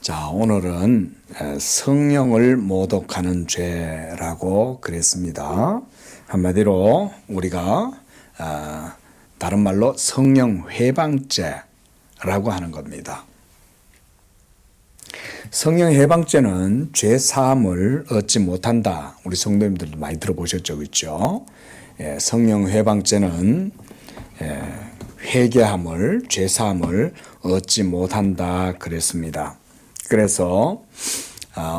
자, 오늘은 성령을 모독하는 죄라고 그랬습니다. 한마디로 우리가 다른 말로 성령 회방죄라고 하는 겁니다. 성령 회방죄는 죄 사함을 얻지 못한다. 우리 성도님들도 많이 들어보셨죠, 그렇죠? 성령 회방죄는 회개함을, 죄 사함을 얻지 못한다 그랬습니다. 그래서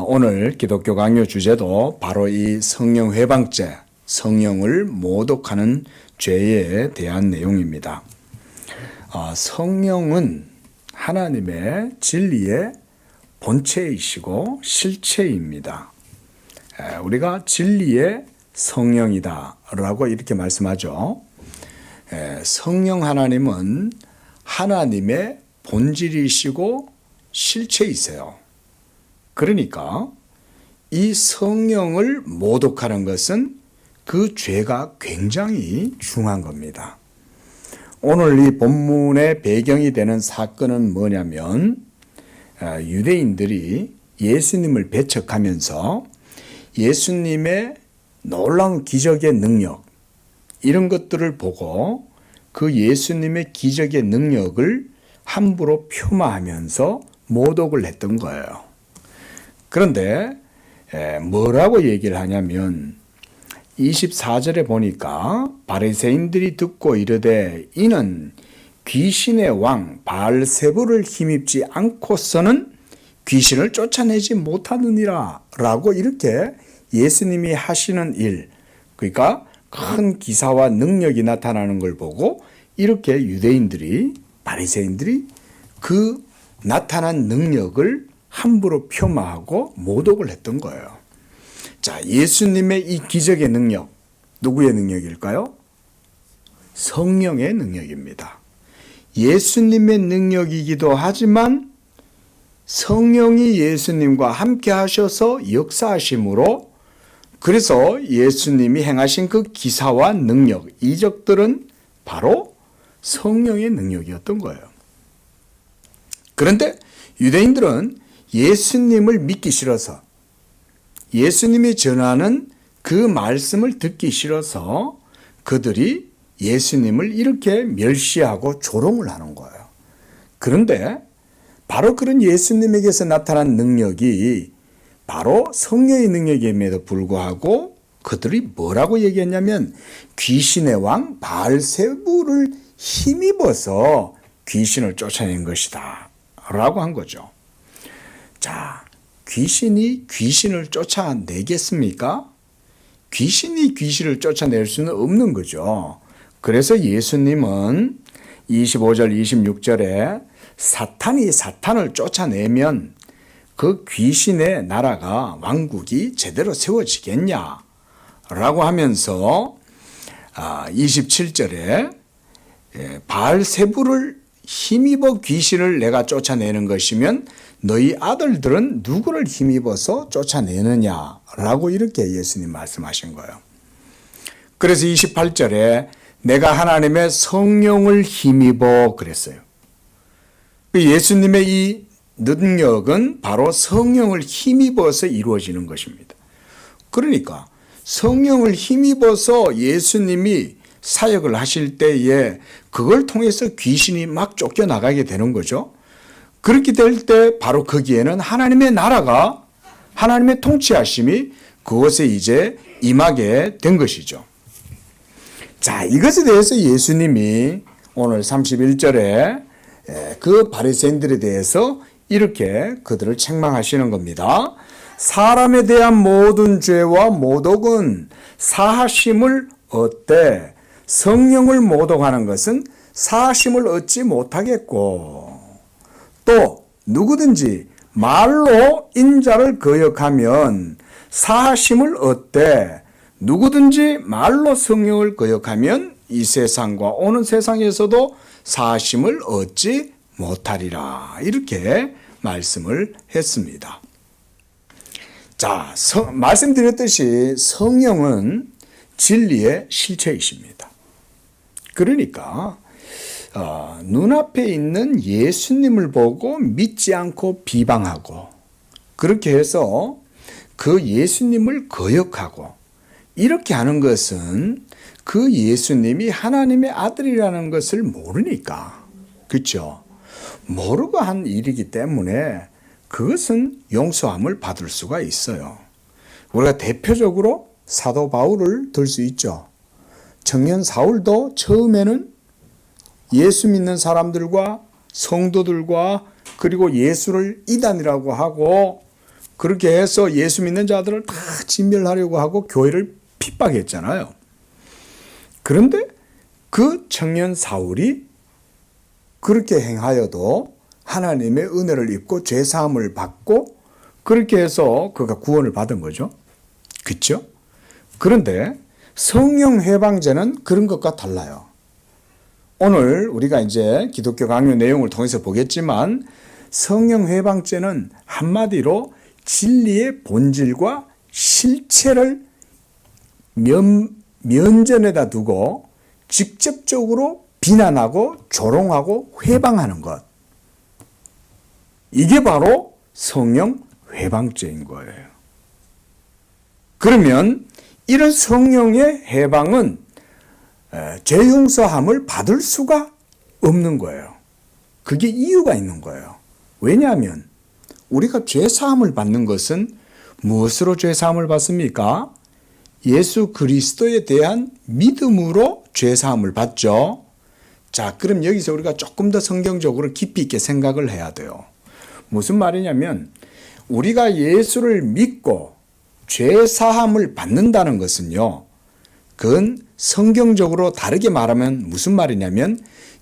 오늘 기독교 강요 주제도 바로 이 성령 회방죄, 성령을 모독하는 죄에 대한 내용입니다. 성령은 하나님의 진리의 본체이시고 실체입니다. 우리가 진리의 성령이다 라고 이렇게 말씀하죠. 성령 하나님은 하나님의 본질이시고 실체이세요. 그러니까 이 성령을 모독하는 것은 그 죄가 굉장히 중요한 겁니다. 오늘 이 본문의 배경이 되는 사건은 뭐냐면 유대인들이 예수님을 배척하면서 예수님의 놀라운 기적의 능력 이런 것들을 보고 그 예수님의 기적의 능력을 함부로 폄하하면서 모독을 했던 거예요. 그런데 뭐라고 얘기를 하냐면 24절에 보니까 바리새인들이 듣고 이르되 이는 귀신의 왕 바알세불을 힘입지 않고서는 귀신을 쫓아내지 못하느니라 라고 이렇게 예수님이 하시는 일, 그러니까 큰 기사와 능력이 나타나는 걸 보고 이렇게 유대인들이 바리새인들이 그 나타난 능력을 함부로 폄하하고 모독을 했던 거예요. 자, 예수님의 이 기적의 능력, 누구의 능력일까요? 성령의 능력입니다. 예수님의 능력이기도 하지만 성령이 예수님과 함께 하셔서 역사하심으로 그래서 예수님이 행하신 그 기사와 능력, 이적들은 바로 성령의 능력이었던 거예요. 그런데 유대인들은 예수님을 믿기 싫어서 예수님이 전하는 그 말씀을 듣기 싫어서 그들이 예수님을 이렇게 멸시하고 조롱을 하는 거예요. 그런데 바로 그런 예수님에게서 나타난 능력이 바로 성령의 능력임에도 불구하고 그들이 뭐라고 얘기했냐면 귀신의 왕 바알세불을 힘입어서 귀신을 쫓아낸 것이다 라고 한 거죠. 자, 귀신이 귀신을 쫓아내겠습니까? 귀신이 귀신을 쫓아낼 수는 없는 거죠. 그래서 예수님은 25절 26절에 사탄이 사탄을 쫓아내면 그 귀신의 나라가 왕국이 제대로 세워지겠냐 라고 하면서 27절에 바알세불을 힘입어 귀신을 내가 쫓아내는 것이면 너희 아들들은 누구를 힘입어서 쫓아내느냐라고 이렇게 예수님 말씀하신 거예요. 그래서 28절에 내가 하나님의 성령을 힘입어 그랬어요. 예수님의 이 능력은 바로 성령을 힘입어서 이루어지는 것입니다. 그러니까 성령을 힘입어서 예수님이 사역을 하실 때에 그걸 통해서 귀신이 막 쫓겨나가게 되는 거죠. 그렇게 될 때 바로 거기에는 하나님의 나라가 하나님의 통치하심이 그곳에 이제 임하게 된 것이죠. 자, 이것에 대해서 예수님이 오늘 31절에 그 바리새인들에 대해서 이렇게 그들을 책망하시는 겁니다. 사람에 대한 모든 죄와 모독은 사하심을 얻되 성령을 모독하는 것은 사하심을 얻지 못하겠고 또 누구든지 말로 인자를 거역하면 사하심을 얻되 누구든지 말로 성령을 거역하면 이 세상과 오는 세상에서도 사하심을 얻지 못하리라 이렇게 말씀을 했습니다. 자, 말씀드렸듯이 성령은 진리의 실체이십니다. 그러니까 눈앞에 있는 예수님을 보고 믿지 않고 비방하고 그렇게 해서 그 예수님을 거역하고 이렇게 하는 것은 그 예수님이 하나님의 아들이라는 것을 모르니까, 그렇죠? 모르고 한 일이기 때문에 그것은 용서함을 받을 수가 있어요. 우리가 대표적으로 사도 바울을 들 수 있죠. 청년 사울도 처음에는 예수 믿는 사람들과 성도들과 그리고 예수를 이단이라고 하고 그렇게 해서 예수 믿는 자들을 다 진멸하려고 하고 교회를 핍박했잖아요. 그런데 그 청년 사울이 그렇게 행하여도 하나님의 은혜를 입고 죄사함을 받고 그렇게 해서 그가 구원을 받은 거죠. 그렇죠? 그런데 성령 회방제는 그런 것과 달라요. 오늘 우리가 이제 기독교 강요 내용을 통해서 보겠지만 성령 회방제는 한마디로 진리의 본질과 실체를 면전에다 두고 직접적으로 비난하고 조롱하고 회방하는 것. 이게 바로 성령 회방죄인 거예요. 그러면 이런 성령의 회방은 죄 용서함을 받을 수가 없는 거예요. 그게 이유가 있는 거예요. 왜냐하면 우리가 죄 사함을 받는 것은 무엇으로 죄 사함을 받습니까? 예수 그리스도에 대한 믿음으로 죄 사함을 받죠. 자, 그럼 여기서 우리가 조금 더 성경적으로 깊이 있게 생각을 해야 돼요. 무슨 말이냐면 우리가 예수를 믿고 죄 사함을 받는다는 것은요. 그건 성경적으로 다르게 말하면 무슨 말이냐면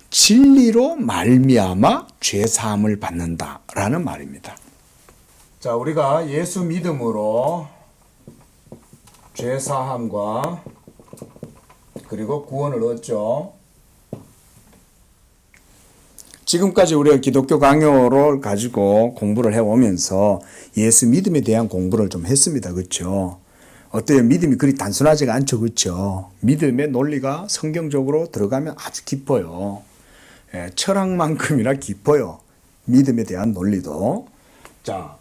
진리로 말미암아 죄 사함을 받는다라는 말입니다. 자, 우리가 예수 믿음으로 죄 사함과 그리고 구원을 얻죠. 지금까지 우리가 기독교 강요를 가지고 공부를 해오면서 예수 믿음에 대한 공부를 좀 했습니다. 그렇죠? 어때요? 믿음이 그리 단순하지가 않죠. 그렇죠? 믿음의 논리가 성경적으로 들어가면 아주 깊어요. 철학만큼이나 깊어요. 믿음에 대한 논리도. 자,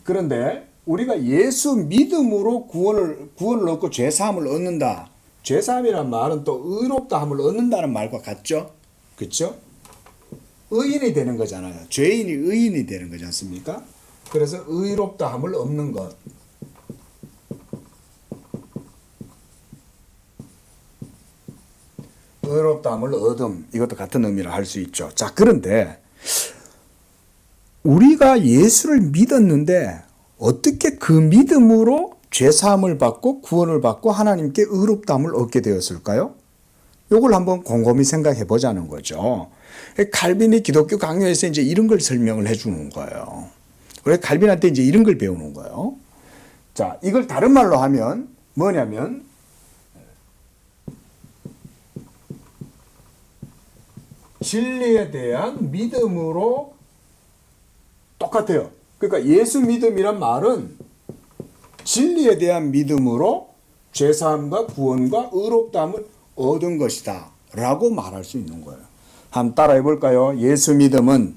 그런데 우리가 예수 믿음으로 구원을 얻고 죄사함을 얻는다. 죄사함이란 말은 또 의롭다함을 얻는다는 말과 같죠? 그렇죠? 의인이 되는 거잖아요. 죄인이 의인이 되는 거지 않습니까? 그래서 의롭다함을 얻는 것. 의롭다함을 얻음. 이것도 같은 의미를 할 수 있죠. 자, 그런데 우리가 예수를 믿었는데 어떻게 그 믿음으로 죄사함을 받고 구원을 받고 하나님께 의롭다함을 얻게 되었을까요? 이걸 한번 곰곰이 생각해 보자는 거죠. 칼빈이 기독교 강요에서 이제 이런 걸 설명을 해 주는 거예요. 우리 칼빈한테 이제 이런 걸 배우는 거예요. 자, 이걸 다른 말로 하면 뭐냐면 진리에 대한 믿음으로 똑같아요. 그러니까 예수 믿음이란 말은 진리에 대한 믿음으로 죄사함과 구원과 의롭다함을 얻은 것이다 라고 말할 수 있는 거예요. 한번 따라해 볼까요? 예수 믿음은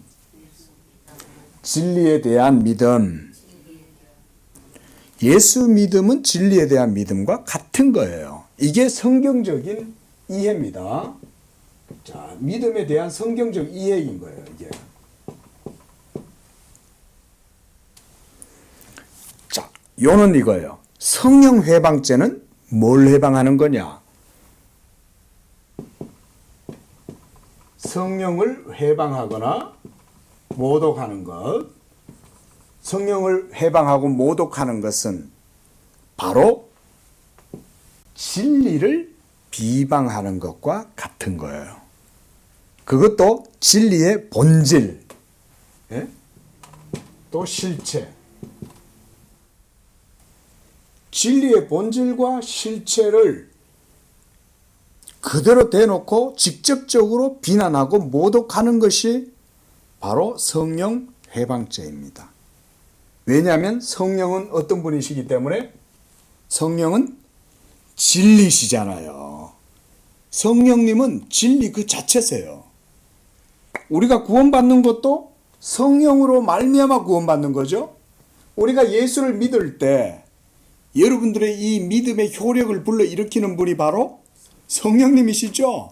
진리에 대한 믿음. 예수 믿음은 진리에 대한 믿음과 같은 거예요. 이게 성경적인 이해입니다. 자, 믿음에 대한 성경적 이해인 거예요, 이게. 자, 요는 이거예요. 성령 회방죄는 뭘 회방하는 거냐? 성령을 회방하거나 모독하는 것. 성령을 회방하고 모독하는 것은 바로 진리를 비방하는 것과 같은 거예요. 그것도 진리의 본질, 또 실체. 진리의 본질과 실체를 그대로 대놓고 직접적으로 비난하고 모독하는 것이 바로 성령 회방죄입니다. 왜냐하면 성령은 어떤 분이시기 때문에 성령은 진리시잖아요. 성령님은 진리 그 자체세요. 우리가 구원받는 것도 성령으로 말미암아 구원받는 거죠. 우리가 예수를 믿을 때 여러분들의 이 믿음의 효력을 불러일으키는 분이 바로 성령님이시죠.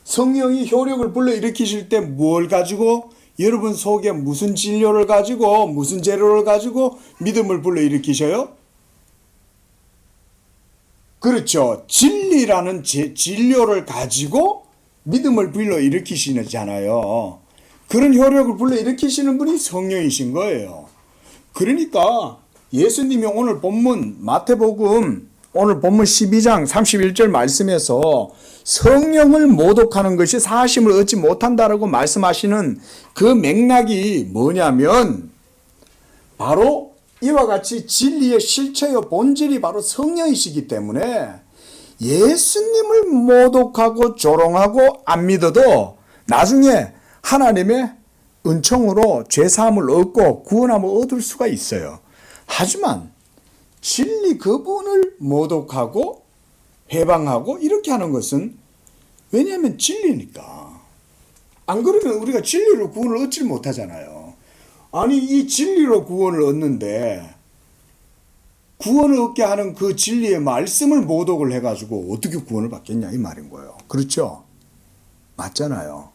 성령이 효력을 불러일으키실 때 뭘 가지고, 여러분 속에 무슨 진료를 가지고, 무슨 재료를 가지고 믿음을 불러일으키셔요? 그렇죠. 진리라는 진료를 가지고 믿음을 불러일으키시잖아요. 그런 효력을 불러일으키시는 분이 성령이신 거예요. 그러니까 예수님이 오늘 본문 마태복음 오늘 본문 12장 31절 말씀에서 성령을 모독하는 것이 사심을 얻지 못한다라고 말씀하시는 그 맥락이 뭐냐면 바로 이와 같이 진리의 실체요 본질이 바로 성령이시기 때문에 예수님을 모독하고 조롱하고 안 믿어도 나중에 하나님의 은총으로 죄사함을 얻고 구원함을 얻을 수가 있어요. 하지만 진리 그분을 모독하고 해방하고 이렇게 하는 것은 왜냐하면 진리니까. 안 그러면 우리가 진리로 구원을 얻지 못하잖아요. 아니 이 진리로 구원을 얻는데 구원을 얻게 하는 그 진리의 말씀을 모독을 해가지고 어떻게 구원을 받겠냐 이 말인 거예요. 그렇죠? 맞잖아요.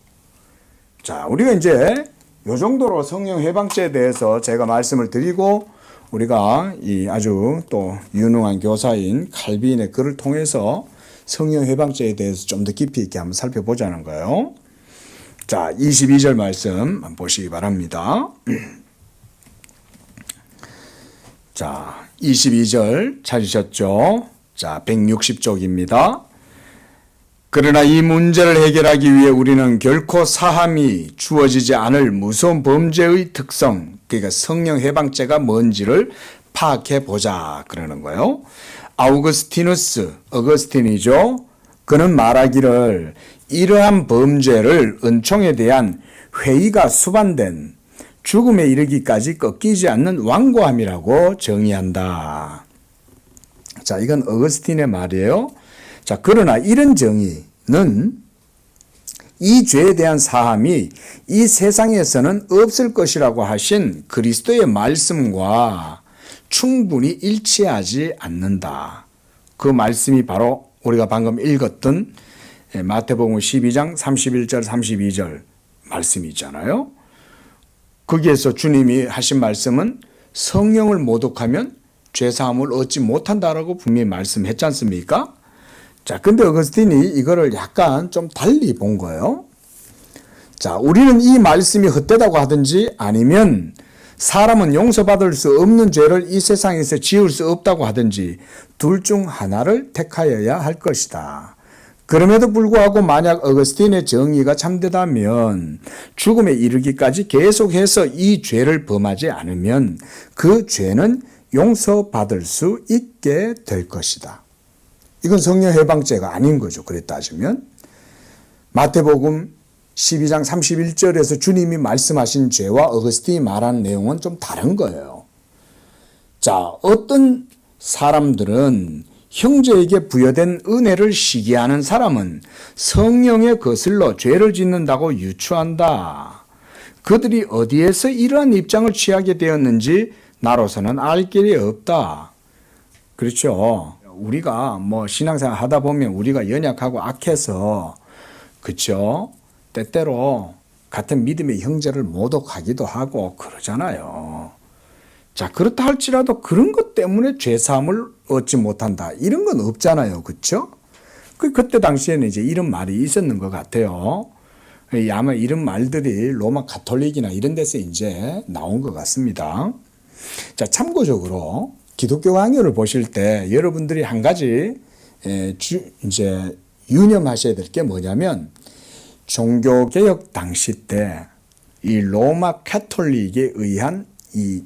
자, 우리가 이제 요 정도로 성령 해방죄에 대해서 제가 말씀을 드리고 우리가 이 아주 또 유능한 교사인 칼빈의 글을 통해서 성령 해방죄에 대해서 좀 더 깊이 있게 한번 살펴보자는 거예요. 자, 22절 말씀 한번 보시기 바랍니다. 자, 22절 찾으셨죠? 자, 160쪽입니다. 그러나 이 문제를 해결하기 위해 우리는 결코 사함이 주어지지 않을 무서운 범죄의 특성, 그러니까 성령 해방죄가 뭔지를 파악해 보자 그러는 거예요. 어거스틴이죠. 그는 말하기를 이러한 범죄를 은총에 대한 회의가 수반된 죽음에 이르기까지 꺾이지 않는 완고함이라고 정의한다. 자, 이건 어거스틴의 말이에요. 자, 그러나 이런 정의는 이 죄에 대한 사함이 이 세상에서는 없을 것이라고 하신 그리스도의 말씀과 충분히 일치하지 않는다. 그 말씀이 바로 우리가 방금 읽었던 마태복음 12장 31절 32절 말씀이 있잖아요. 거기에서 주님이 하신 말씀은 성령을 모독하면 죄사함을 얻지 못한다라고 분명히 말씀했지 않습니까? 자, 근데 어거스틴이 이거를 약간 좀 달리 본 거예요. 자, 우리는 이 말씀이 헛되다고 하든지 아니면 사람은 용서받을 수 없는 죄를 이 세상에서 지을 수 없다고 하든지 둘 중 하나를 택하여야 할 것이다. 그럼에도 불구하고 만약 어거스틴의 정의가 참되다면 죽음에 이르기까지 계속해서 이 죄를 범하지 않으면 그 죄는 용서받을 수 있게 될 것이다. 이건 성령 해방죄가 아닌 거죠. 그래 따지면. 마태복음 12장 31절에서 주님이 말씀하신 죄와 어거스틴이 말하는 내용은 좀 다른 거예요. 자, 어떤 사람들은 형제에게 부여된 은혜를 시기하는 사람은 성령에 거슬러 죄를 짓는다고 유추한다. 그들이 어디에서 이러한 입장을 취하게 되었는지 나로서는 알 길이 없다. 그렇죠. 우리가 뭐 신앙생활 하다 보면 우리가 연약하고 악해서 그렇죠. 때때로 같은 믿음의 형제를 모독하기도 하고 그러잖아요. 자, 그렇다 할지라도 그런 것 때문에 죄사함을 얻지 못한다. 이런 건 없잖아요. 그렇죠? 그때 당시에는 이제 이런 말이 있었는 것 같아요. 아마 이런 말들이 로마 가톨릭이나 이런 데서 이제 나온 것 같습니다. 자, 참고적으로 기독교 강요를 보실 때 여러분들이 한 가지 이제 유념하셔야 될 게 뭐냐면 종교개혁 당시 때 이 로마 가톨릭에 의한 이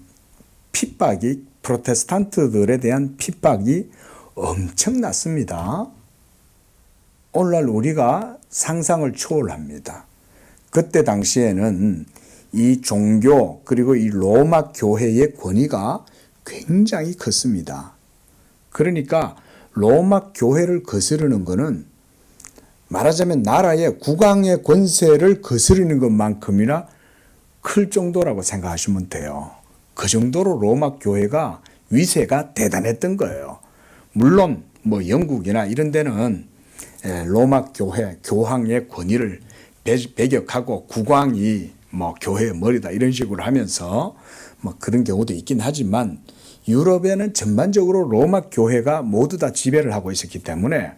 핍박이 프로테스탄트들에 대한 핍박이 엄청났습니다. 오늘날 우리가 상상을 초월합니다. 그때 당시에는 이 종교 그리고 이 로마 교회의 권위가 굉장히 컸습니다. 그러니까 로마 교회를 거스르는 것은 말하자면 나라의 국왕의 권세를 거스르는 것만큼이나 클 정도라고 생각하시면 돼요. 그 정도로 로마 교회가 위세가 대단했던 거예요. 물론 뭐 영국이나 이런 데는 로마 교회, 교황의 권위를 배격하고 국왕이 뭐 교회의 머리다 이런 식으로 하면서 뭐 그런 경우도 있긴 하지만 유럽에는 전반적으로 로마 교회가 모두 다 지배를 하고 있었기 때문에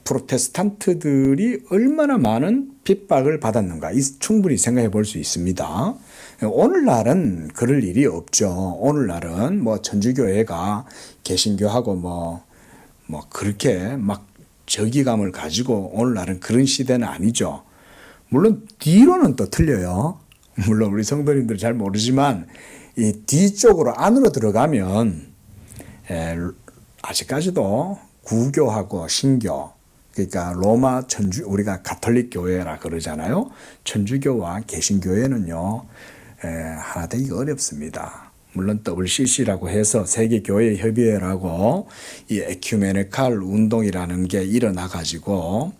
프로테스탄트들이 얼마나 많은 핍박을 받았는가 충분히 생각해 볼 수 있습니다. 오늘날은 그럴 일이 없죠. 오늘날은 뭐 천주교회가 개신교하고 뭐 그렇게 막 적이감을 가지고 오늘날은 그런 시대는 아니죠. 물론 뒤로는 또 틀려요. 물론 우리 성도님들 잘 모르지만 이 뒤쪽으로 안으로 들어가면 아직까지도 구교하고 신교, 그러니까 로마 우리가 가톨릭 교회라 그러잖아요. 천주교와 개신교회는요 하나 되기가 어렵습니다. 물론 WCC라고 해서 세계교회협의회라고 이 에큐메니칼 운동이라는 게 일어나 가지고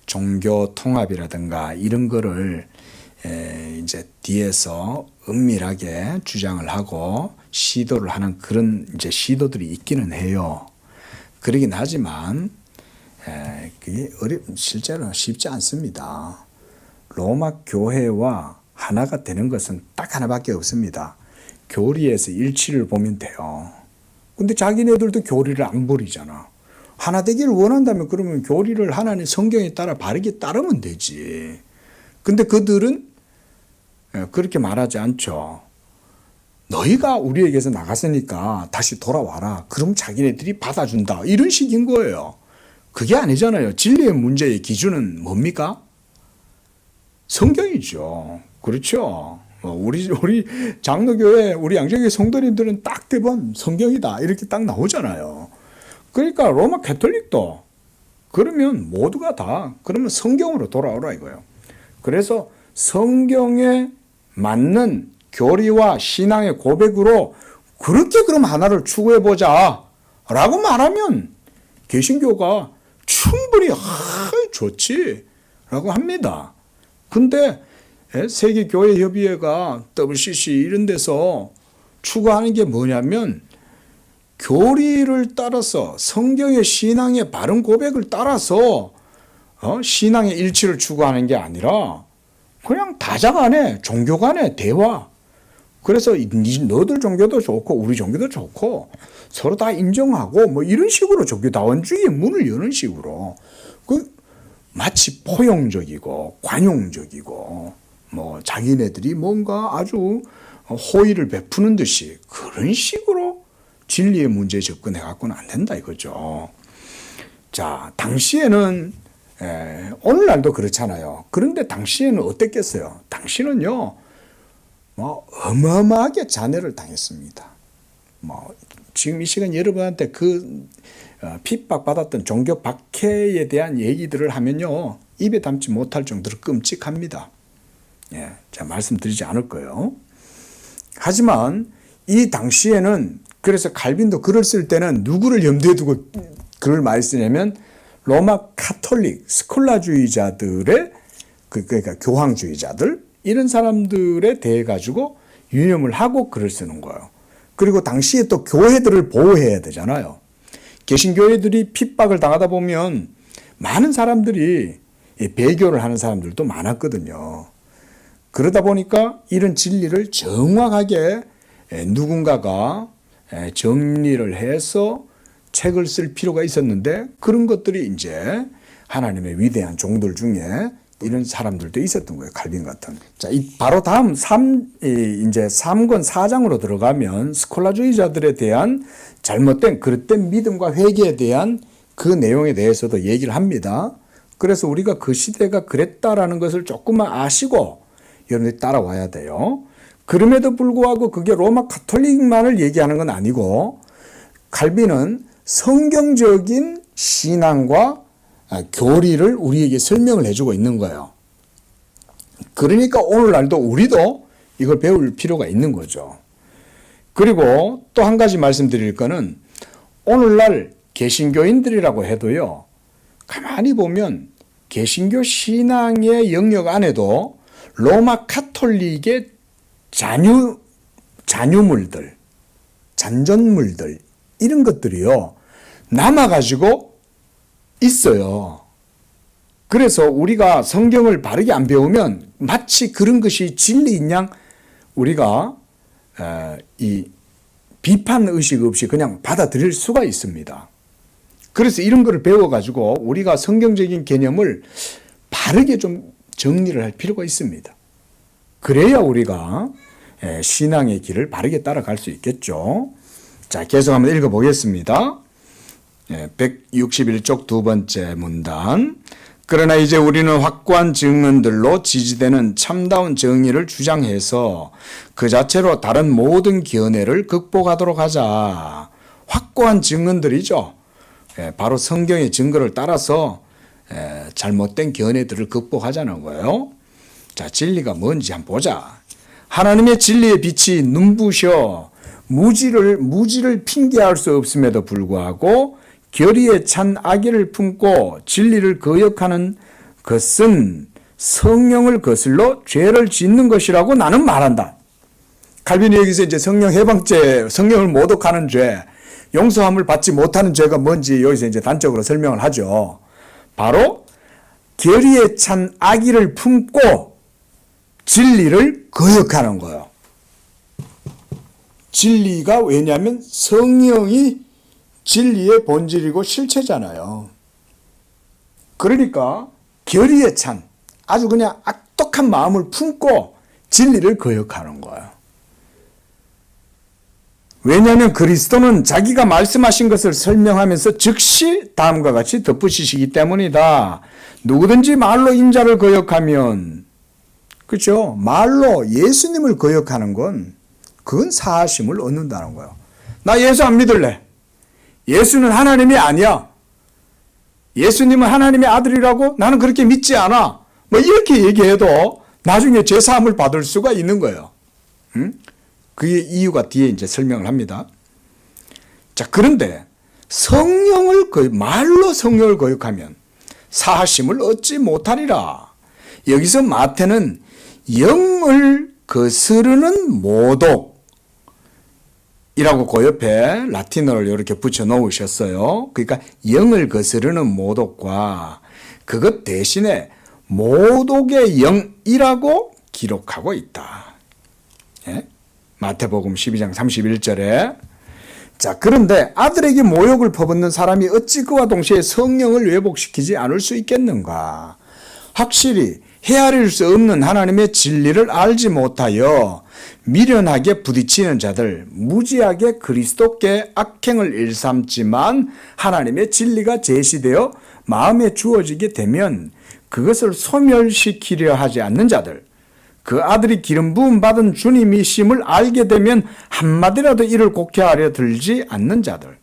종교 통합이라든가 이런 거를 이제 뒤에서 은밀하게 주장을 하고 시도를 하는 그런 이제 시도들이 있기는 해요. 그러긴 하지만 그게 실제로는 쉽지 않습니다. 로마 교회와 하나가 되는 것은 딱 하나밖에 없습니다. 교리에서 일치를 보면 돼요. 근데 자기네들도 교리를 안 버리잖아. 하나 되기를 원한다면 그러면 교리를 하나님 성경에 따라 바르게 따르면 되지. 근데 그들은 그렇게 말하지 않죠. 너희가 우리에게서 나갔으니까 다시 돌아와라. 그럼 자기네들이 받아준다. 이런 식인 거예요. 그게 아니잖아요. 진리의 문제의 기준은 뭡니까? 성경이죠. 그렇죠. 우리 장로교회, 우리 양정교회 성도님들은 딱 대본 성경이다. 이렇게 딱 나오잖아요. 그러니까 로마 가톨릭도 그러면 모두가 다 그러면 성경으로 돌아오라 이거예요. 그래서 성경에 맞는 교리와 신앙의 고백으로 그렇게 그럼 하나를 추구해보자 라고 말하면 개신교가 충분히 좋지 라고 합니다. 근데 세계교회협의회가 WCC 이런 데서 추구하는 게 뭐냐면 교리를 따라서 성경의 신앙의 바른 고백을 따라서 신앙의 일치를 추구하는 게 아니라 그냥 다자 간에 종교 간의 대화. 그래서 너들 종교도 좋고 우리 종교도 좋고 서로 다 인정하고 뭐 이런 식으로 종교다원주의의 문을 여는 식으로 마치 포용적이고 관용적이고 뭐 자기네들이 뭔가 아주 호의를 베푸는 듯이 그런 식으로 진리의 문제에 접근해 갖고는 안 된다 이거죠. 자, 당시에는 오늘날도 그렇잖아요. 그런데 당시에는 어땠겠어요? 당시는요, 뭐 어마어마하게 잔해를 당했습니다. 뭐 지금 이 시간 여러분한테 그 핍박받았던 종교 박해에 대한 얘기들을 하면요 입에 담지 못할 정도로 끔찍합니다. 예, 제가 말씀드리지 않을 거예요. 하지만 이 당시에는 그래서 칼빈도 글을 쓸 때는 누구를 염두에 두고 글을 많이 쓰냐면 로마 카톨릭 스콜라주의자들의 그러니까 교황주의자들 이런 사람들에 대해 가지고 유념을 하고 글을 쓰는 거예요. 그리고 당시에 또 교회들을 보호해야 되잖아요. 개신교회들이 핍박을 당하다 보면 많은 사람들이 배교를 하는 사람들도 많았거든요. 그러다 보니까 이런 진리를 정확하게 누군가가 정리를 해서 책을 쓸 필요가 있었는데 그런 것들이 이제 하나님의 위대한 종들 중에 이런 사람들도 있었던 거예요. 칼빈 같은. 자, 바로 다음 이제 3권 4장으로 들어가면 스콜라주의자들에 대한 잘못된 그릇된 믿음과 회개에 대한 그 내용에 대해서도 얘기를 합니다. 그래서 우리가 그 시대가 그랬다라는 것을 조금만 아시고 여러분들이 따라와야 돼요. 그럼에도 불구하고 그게 로마 가톨릭만을 얘기하는 건 아니고 칼빈은 성경적인 신앙과 교리를 우리에게 설명을 해주고 있는 거예요. 그러니까 오늘날도 우리도 이걸 배울 필요가 있는 거죠. 그리고 또 한 가지 말씀드릴 거는 오늘날 개신교인들이라고 해도요. 가만히 보면 개신교 신앙의 영역 안에도 로마 카톨릭의 잔유물들, 잔존물들 이런 것들이요 남아가지고 있어요. 그래서 우리가 성경을 바르게 안 배우면 마치 그런 것이 진리인 양 우리가 이 비판 의식 없이 그냥 받아들일 수가 있습니다. 그래서 이런 거를 배워가지고 우리가 성경적인 개념을 바르게 좀 정리를 할 필요가 있습니다. 그래야 우리가 신앙의 길을 바르게 따라갈 수 있겠죠. 자, 계속 한번 읽어보겠습니다. 161쪽 두 번째 문단. 그러나 이제 우리는 확고한 증언들로 지지되는 참다운 정의를 주장해서 그 자체로 다른 모든 견해를 극복하도록 하자. 확고한 증언들이죠. 바로 성경의 증거를 따라서 잘못된 견해들을 극복하자는 거예요. 자, 진리가 뭔지 한번 보자. 하나님의 진리의 빛이 눈부셔 무지를 핑계할 수 없음에도 불구하고 결의에 찬 악의를 품고 진리를 거역하는 것은 성령을 거슬러 죄를 짓는 것이라고 나는 말한다. 칼빈이 여기서 이제 성령 해방죄, 성령을 모독하는 죄, 용서함을 받지 못하는 죄가 뭔지 여기서 이제 단적으로 설명을 하죠. 바로 결의에 찬 악의를 품고 진리를 거역하는 거예요. 진리가 왜냐하면 성령이 진리의 본질이고 실체잖아요. 그러니까 결의에 찬 아주 그냥 악독한 마음을 품고 진리를 거역하는 거예요. 왜냐하면 그리스도는 자기가 말씀하신 것을 설명하면서 즉시 다음과 같이 덧붙이시기 때문이다. 누구든지 말로 인자를 거역하면, 그렇죠? 말로 예수님을 거역하는 건 그건 사하심을 얻는다는 거예요. 나 예수 안 믿을래. 예수는 하나님이 아니야. 예수님은 하나님의 아들이라고 나는 그렇게 믿지 않아. 뭐 이렇게 얘기해도 나중에 죄사함을 받을 수가 있는 거예요. 그의 이유가 뒤에 이제 설명을 합니다. 자, 그런데 말로 성령을 거역하면 사하심을 얻지 못하리라. 여기서 마태는 영을 거스르는 모독 이라고 그 옆에 라틴어를 이렇게 붙여 놓으셨어요. 그러니까 영을 거스르는 모독과 그것 대신에 모독의 영이라고 기록하고 있다. 예? 마태복음 12장 31절에. 자, 그런데 아들에게 모욕을 퍼붓는 사람이 어찌 그와 동시에 성령을 회복시키지 않을 수 있겠는가? 확실히 헤아릴 수 없는 하나님의 진리를 알지 못하여 미련하게 부딪히는 자들, 무지하게 그리스도께 악행을 일삼지만 하나님의 진리가 제시되어 마음에 주어지게 되면 그것을 소멸시키려 하지 않는 자들, 그 아들이 기름 부음 받은 주님이심을 알게 되면 한마디라도 이를 곡해하려 들지 않는 자들,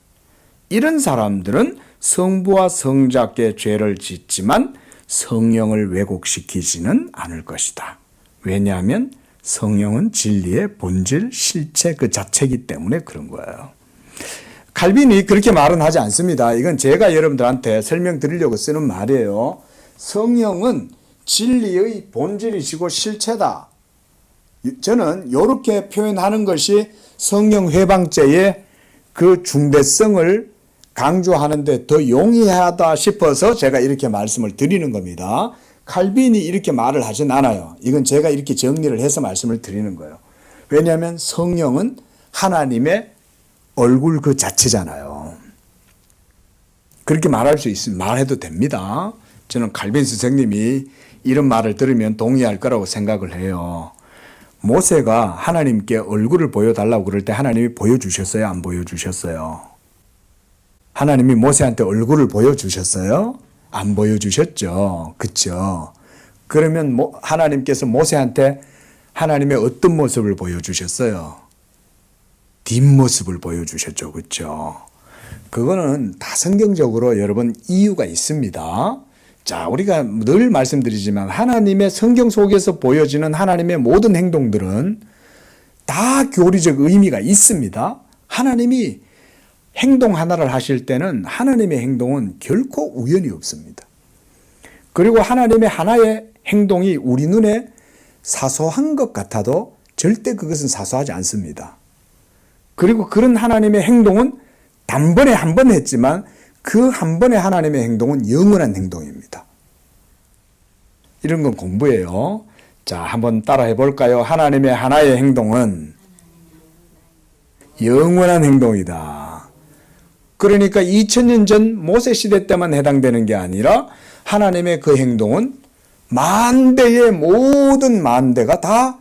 이런 사람들은 성부와 성자께 죄를 짓지만 성령을 왜곡시키지는 않을 것이다. 왜냐하면 성령은 진리의 본질, 실체 그 자체이기 때문에 그런 거예요. 칼빈이 그렇게 말은 하지 않습니다. 이건 제가 여러분들한테 설명드리려고 쓰는 말이에요. 성령은 진리의 본질이시고 실체다. 저는 이렇게 표현하는 것이 성령 회방죄의 그 중대성을 강조하는데 더 용이하다 싶어서 제가 이렇게 말씀을 드리는 겁니다. 칼빈이 이렇게 말을 하진 않아요. 이건 제가 이렇게 정리를 해서 말씀을 드리는 거예요. 왜냐하면 성령은 하나님의 얼굴 그 자체잖아요. 그렇게 말할 수 있으면 말해도 됩니다. 저는 칼빈 선생님이 이런 말을 들으면 동의할 거라고 생각을 해요. 모세가 하나님께 얼굴을 보여달라고 그럴 때 하나님이 보여주셨어요? 안 보여주셨어요? 하나님이 모세한테 얼굴을 보여주셨어요? 안 보여주셨죠. 그렇죠? 그러면 하나님께서 모세한테 하나님의 어떤 모습을 보여주셨어요? 뒷모습을 보여주셨죠. 그렇죠? 그거는 다 성경적으로 여러분 이유가 있습니다. 자, 우리가 늘 말씀드리지만 하나님의 성경 속에서 보여지는 하나님의 모든 행동들은 다 교리적 의미가 있습니다. 하나님이 행동 하나를 하실 때는 하나님의 행동은 결코 우연이 없습니다. 그리고 하나님의 하나의 행동이 우리 눈에 사소한 것 같아도 절대 그것은 사소하지 않습니다. 그리고 그런 하나님의 행동은 단번에 한 번 했지만 그 한 번의 하나님의 행동은 영원한 행동입니다. 이런 건 공부예요. 자, 한번 따라해 볼까요? 하나님의 하나의 행동은 영원한 행동이다. 그러니까 2000년 전 모세 시대 때만 해당되는 게 아니라 하나님의 그 행동은 만대의 모든 만대가 다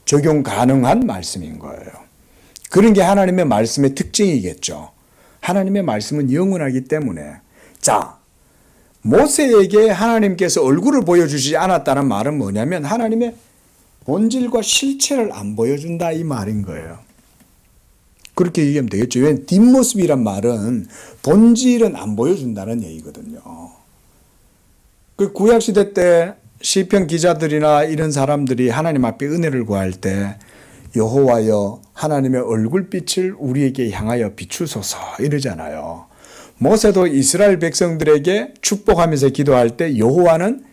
적용 가능한 말씀인 거예요. 그런 게 하나님의 말씀의 특징이겠죠. 하나님의 말씀은 영원하기 때문에. 자, 모세에게 하나님께서 얼굴을 보여주지 않았다는 말은 뭐냐면 하나님의 본질과 실체를 안 보여준다 이 말인 거예요. 그렇게 얘기하면 되겠죠. 왜냐하면 뒷모습이란 말은 본질은 안 보여준다는 얘기거든요. 그 구약시대 때 시편 기자들이나 이런 사람들이 하나님 앞에 은혜를 구할 때 여호와여 하나님의 얼굴빛을 우리에게 향하여 비추소서 이러잖아요. 모세도 이스라엘 백성들에게 축복하면서 기도할 때 여호와는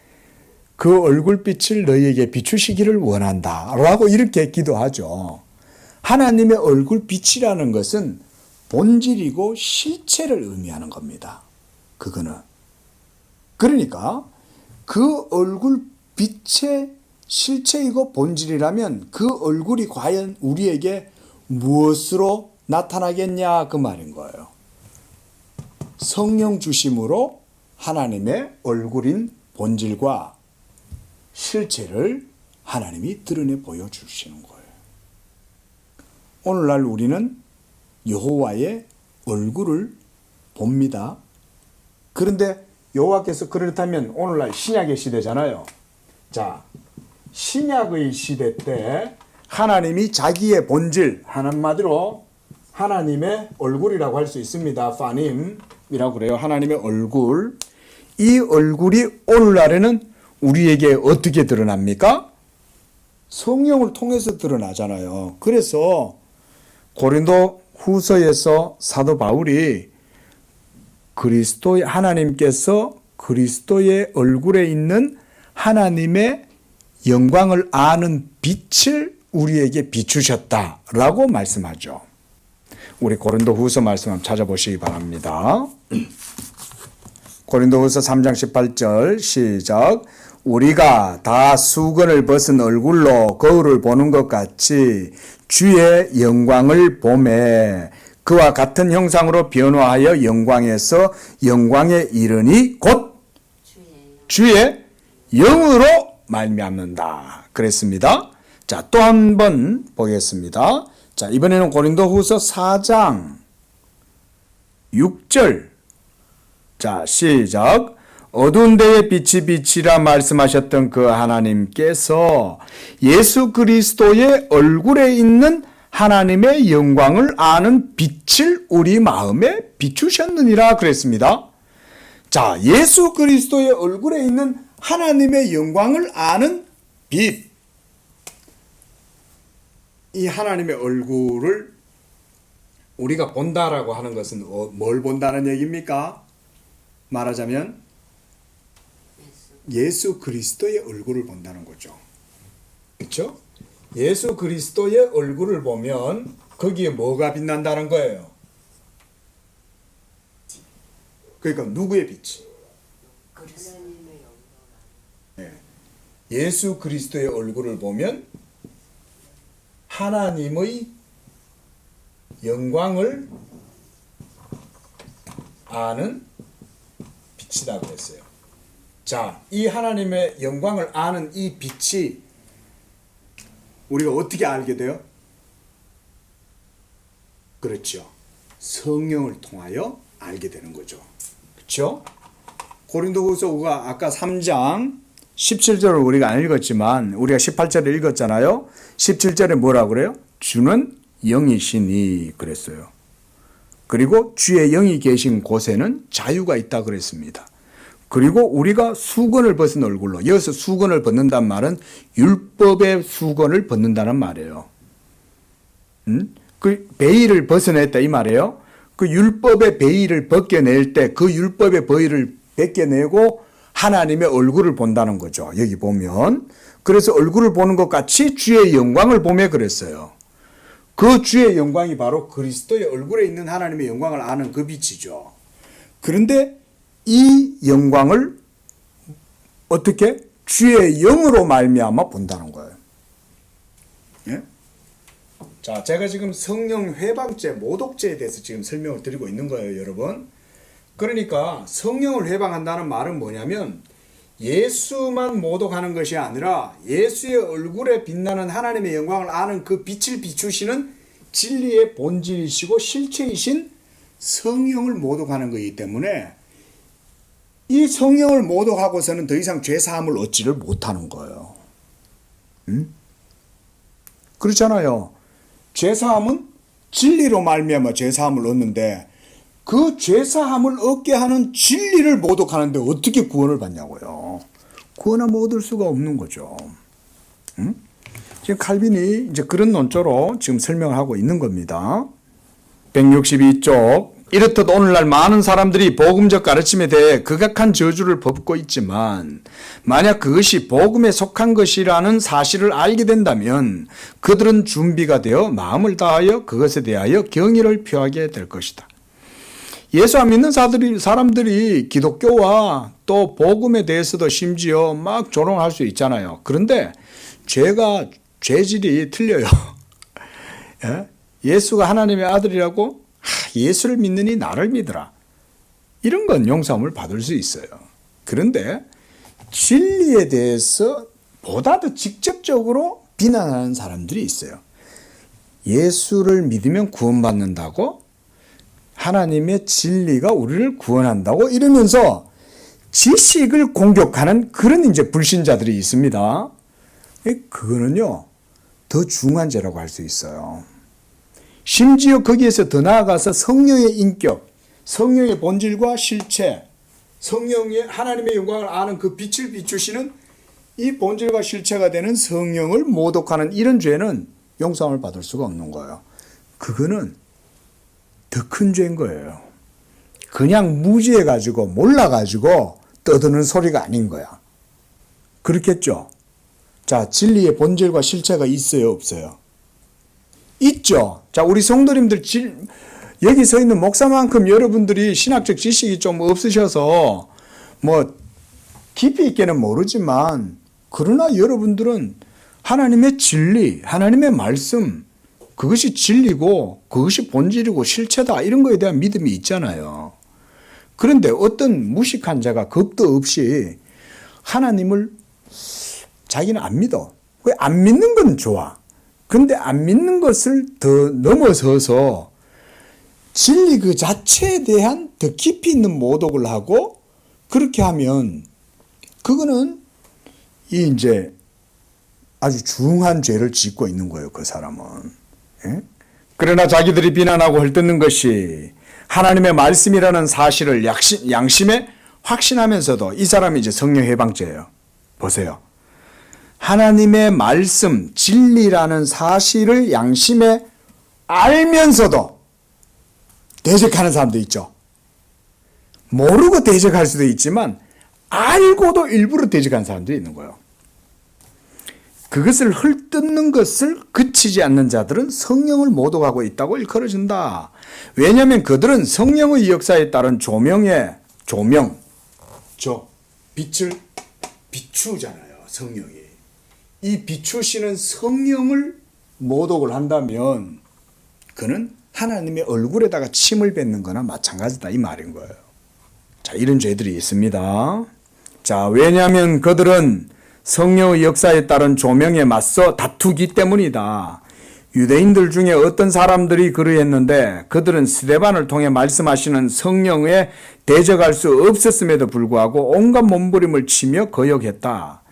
그 얼굴빛을 너희에게 비추시기를 원한다 라고 이렇게 기도하죠. 하나님의 얼굴빛이라는 것은 본질이고 실체를 의미하는 겁니다. 그거는. 그러니까 그 얼굴빛의 실체이고 본질이라면 그 얼굴이 과연 우리에게 무엇으로 나타나겠냐 그 말인 거예요. 성령 주심으로 하나님의 얼굴인 본질과 실체를 하나님이 드러내 보여주시는 거예요. 오늘날 우리는 여호와의 얼굴을 봅니다. 그런데 여호와께서 그렇다면 오늘날 신약의 시대잖아요. 자, 신약의 시대 때 하나님이 자기의 본질, 한마디로 하나님의 얼굴이라고 할 수 있습니다. 파님이라고 그래요. 하나님의 얼굴. 이 얼굴이 오늘날에는 우리에게 어떻게 드러납니까? 성령을 통해서 드러나잖아요. 그래서 고린도 후서에서 사도 바울이 하나님께서 그리스도의 얼굴에 있는 하나님의 영광을 아는 빛을 우리에게 비추셨다라고 말씀하죠. 우리 고린도 후서 말씀 한번 찾아보시기 바랍니다. 고린도 후서 3장 18절 시작. 우리가 다 수건을 벗은 얼굴로 거울을 보는 것 같이 주의 영광을 보매 그와 같은 형상으로 변화하여 영광에서 영광에 이르니 곧 주의 영으로 말미암는다. 그랬습니다. 자, 또 한 번 보겠습니다. 자, 이번에는 고린도후서 4장 6절. 자, 시작. 어두운 데에 빛이 비치라 말씀하셨던 그 하나님께서 예수 그리스도의 얼굴에 있는 하나님의 영광을 아는 빛을 우리 마음에 비추셨느니라 그랬습니다. 자, 예수 그리스도의 얼굴에 있는 하나님의 영광을 아는 빛. 이 하나님의 얼굴을 우리가 본다라고 하는 것은 뭘 본다는 얘기입니까? 말하자면 예수 그리스도의 얼굴을 본다는 거죠. 그렇죠? 예수 그리스도의 얼굴을 보면 거기에 뭐가 빛난다는 거예요? 그러니까 누구의 빛이? 네. 예수 그리스도의 얼굴을 보면 하나님의 영광을 아는 빛이다 그랬어요. 자, 이 하나님의 영광을 아는 이 빛이 우리가 어떻게 알게 돼요? 그렇죠. 성령을 통하여 알게 되는 거죠. 그렇죠? 고린도후서가 아까 3장 17절을 우리가 안 읽었지만 우리가 18절을 읽었잖아요. 17절에 뭐라고 그래요? 주는 영이시니 그랬어요. 그리고 주의 영이 계신 곳에는 자유가 있다 그랬습니다. 그리고 우리가 수건을 벗은 얼굴로, 여기서 수건을 벗는다는 말은 율법의 수건을 벗는다는 말이에요. 그 베일을 벗어냈다 이 말이에요. 그 율법의 베일을 벗겨낼 때 그 율법의 베일을 벗겨내고 하나님의 얼굴을 본다는 거죠. 여기 보면. 그래서 얼굴을 보는 것 같이 주의 영광을 보며 그랬어요. 그 주의 영광이 바로 그리스도의 얼굴에 있는 하나님의 영광을 아는 그 빛이죠. 그런데 이 영광을 어떻게? 주의 영으로 말미암아 본다는 거예요. 예? 자, 제가 지금 성령 회방죄, 모독죄에 대해서 지금 설명을 드리고 있는 거예요, 여러분. 그러니까 성령을 회방한다는 말은 뭐냐면 예수만 모독하는 것이 아니라 예수의 얼굴에 빛나는 하나님의 영광을 아는 그 빛을 비추시는 진리의 본질이시고 실체이신 성령을 모독하는 것이기 때문에 이 성령을 모독하고서는 더 이상 죄사함을 얻지를 못하는 거예요. 그렇잖아요. 죄사함은 진리로 말미암아 죄사함을 얻는데 그 죄사함을 얻게 하는 진리를 모독하는데 어떻게 구원을 받냐고요. 구원은 얻을 수가 없는 거죠. 지금 칼빈이 이제 그런 논조로 지금 설명을 하고 있는 겁니다. 162쪽. 이렇듯 오늘날 많은 사람들이 복음적 가르침에 대해 극악한 저주를 벗고 있지만 만약 그것이 복음에 속한 것이라는 사실을 알게 된다면 그들은 준비가 되어 마음을 다하여 그것에 대하여 경의를 표하게 될 것이다. 예수 안 믿는 사람들이 기독교와 또 복음에 대해서도 심지어 막 조롱할 수 있잖아요. 그런데 죄질이 틀려요. 예수가 하나님의 아들이라고 예수를 믿느니 나를 믿으라. 이런 건 용서함을 받을 수 있어요. 그런데 진리에 대해서 보다 더 직접적으로 비난하는 사람들이 있어요. 예수를 믿으면 구원받는다고? 하나님의 진리가 우리를 구원한다고? 이러면서 지식을 공격하는 그런 이제 불신자들이 있습니다. 그거는요, 더 중한 죄라고 할 수 있어요. 심지어 거기에서 더 나아가서 성령의 인격, 성령의 본질과 실체, 성령의 하나님의 영광을 아는 그 빛을 비추시는 이 본질과 실체가 되는 성령을 모독하는 이런 죄는 용서함을 받을 수가 없는 거예요. 그거는 더 큰 죄인 거예요. 그냥 무지해가지고 몰라가지고 떠드는 소리가 아닌 거야. 그렇겠죠? 자, 진리의 본질과 실체가 있어요, 없어요? 있죠. 자, 우리 성도님들 여기 서 있는 목사만큼 여러분들이 신학적 지식이 좀 없으셔서 뭐 깊이 있게는 모르지만 그러나 여러분들은 하나님의 진리, 하나님의 말씀, 그것이 진리고 그것이 본질이고 실체다 이런 거에 대한 믿음이 있잖아요. 그런데 어떤 무식한 자가 겁도 없이 하나님을 자기는 안 믿어. 왜 안 믿는 건 좋아. 근데 안 믿는 것을 더 넘어서서 진리 그 자체에 대한 더 깊이 있는 모독을 하고 그렇게 하면 그거는 이제 아주 중한 죄를 짓고 있는 거예요, 그 사람은. 예? 그러나 자기들이 비난하고 헐뜯는 것이 하나님의 말씀이라는 사실을 양심에 확신하면서도 이 사람이 이제 성령 해방죄예요. 보세요. 하나님의 말씀, 진리라는 사실을 양심에 알면서도 대적하는 사람도 있죠. 모르고 대적할 수도 있지만 알고도 일부러 대적하는 사람도 있는 거예요. 그것을 헐뜯는 것을 그치지 않는 자들은 성령을 모독하고 있다고 일컬어진다. 왜냐하면 그들은 성령의 역사에 따른 빛을 비추잖아요. 성령이. 이 비추시는 성령을 모독을 한다면 그는 하나님의 얼굴에다가 침을 뱉는 거나 마찬가지다 이 말인 거예요. 자, 이런 죄들이 있습니다. 자, 왜냐하면 그들은 성령의 역사에 따른 조명에 맞서 다투기 때문이다. 유대인들 중에 어떤 사람들이 그러했는데 그들은 스데반을 통해 말씀하시는 성령에 대적할 수 없었음에도 불구하고 온갖 몸부림을 치며 거역했다.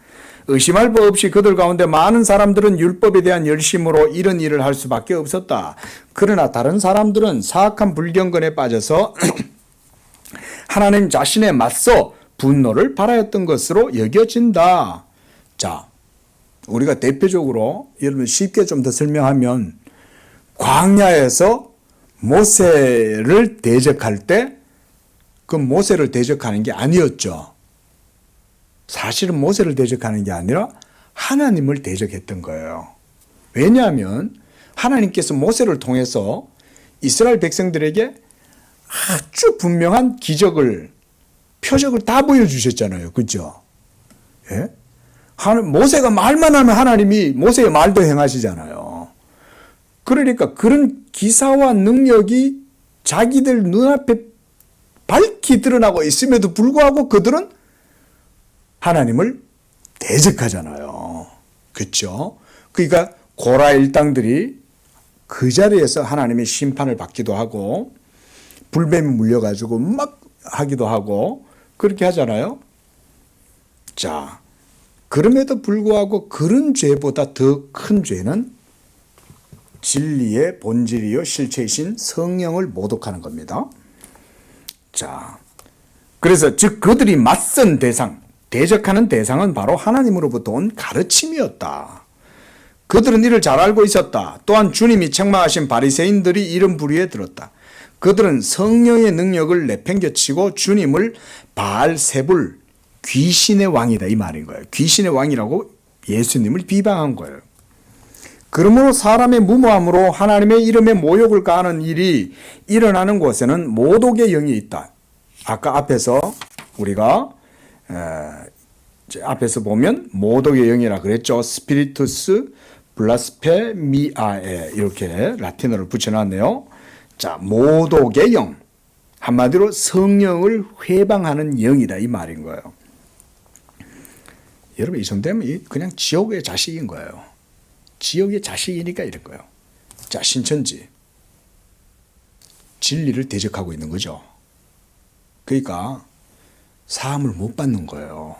의심할 바 없이 그들 가운데 많은 사람들은 율법에 대한 열심으로 이런 일을 할 수밖에 없었다. 그러나 다른 사람들은 사악한 불경건에 빠져서 하나님 자신에 맞서 분노를 발하였던 것으로 여겨진다. 자, 우리가 대표적으로 여러분 쉽게 좀 더 설명하면 광야에서 모세를 대적할 때 그 모세를 대적하는 게 아니었죠. 사실은 모세를 대적하는 게 아니라 하나님을 대적했던 거예요. 왜냐하면 하나님께서 모세를 통해서 이스라엘 백성들에게 아주 분명한 기적을, 표적을 다 보여주셨잖아요. 그죠? 예? 모세가 말만 하면 하나님이 모세의 말도 행하시잖아요. 그러니까 그런 기사와 능력이 자기들 눈앞에 밝히 드러나고 있음에도 불구하고 그들은 하나님을 대적하잖아요. 그렇죠? 그러니까 고라 일당들이 그 자리에서 하나님의 심판을 받기도 하고 불뱀이 물려가지고 막 하기도 하고 그렇게 하잖아요. 자, 그럼에도 불구하고 그런 죄보다 더 큰 죄는 진리의 본질이요 실체이신 성령을 모독하는 겁니다. 자, 그래서 즉 그들이 맞선 대상, 대적하는 대상은 바로 하나님으로부터 온 가르침이었다. 그들은 이를 잘 알고 있었다. 또한 주님이 책망하신 바리새인들이 이런 부류에 들었다. 그들은 성령의 능력을 내팽개치고 주님을 바알세불, 귀신의 왕이다 이 말인 거예요. 귀신의 왕이라고 예수님을 비방한 거예요. 그러므로 사람의 무모함으로 하나님의 이름에 모욕을 가하는 일이 일어나는 곳에는 모독의 영이 있다. 아까 앞에서 우리가 앞에서 보면 모독의 영이라 그랬죠. 스피리투스 블라스페미아에 이렇게 라틴어를 붙여놨네요. 자, 모독의 영. 한마디로 성령을 회방하는 영이다 이 말인 거예요. 여러분 이 정도면 그냥 지옥의 자식인 거예요. 지옥의 자식이니까 이럴 거예요. 자, 신천지. 진리를 대적하고 있는 거죠. 그러니까 사함을 못 받는 거예요.